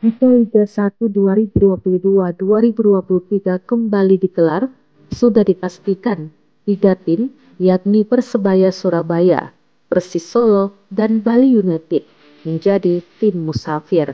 Liga 1 2022-2023 kembali digelar, sudah dipastikan 3 tim, yakni Persebaya Surabaya, Persis Solo, dan Bali United, menjadi tim musafir.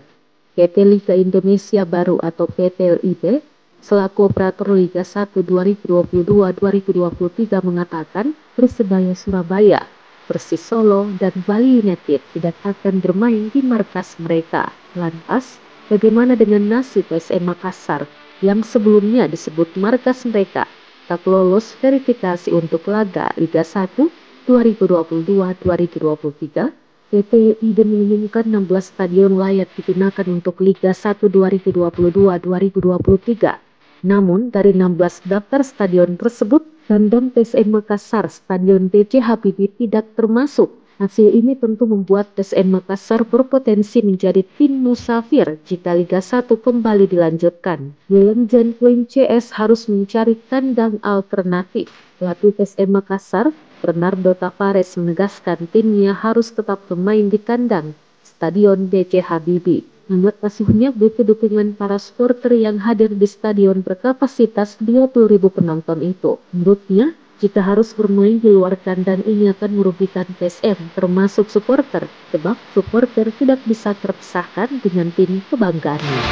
PT Liga Indonesia Baru atau PT LIB, selaku operator Liga 1 2022-2023 mengatakan Persebaya Surabaya, Persis Solo, dan Bali United tidak akan bermain di markas mereka. Lantas, bagaimana dengan nasib PSM Makassar yang sebelumnya disebut markas mereka tak lolos verifikasi untuk laga Liga 1 2022-2023? PT LIB mengumumkan 16 stadion layak digunakan untuk Liga 1 2022-2023. Namun, dari 16 daftar stadion tersebut, kandang PSM Makassar Stadion B.J. Habibie tidak termasuk. Hasil ini tentu membuat PSM Makassar berpotensi menjadi tim musafir jika Liga 1 kembali dilanjutkan. William Jan Queen CS harus mencari kandang alternatif. Pelatih PSM Makassar, Bernardo Tavares menegaskan timnya harus tetap bermain di kandang Stadion B.J. Habibie. Menurut asuhnya butuh dukungan para supporter yang hadir di stadion berkapasitas 20.000 penonton itu. Menurutnya, jika harus bermain di luar kandang ini akan merugikan PSM termasuk supporter, sebab supporter tidak bisa terpisahkan dengan tim kebanggaannya.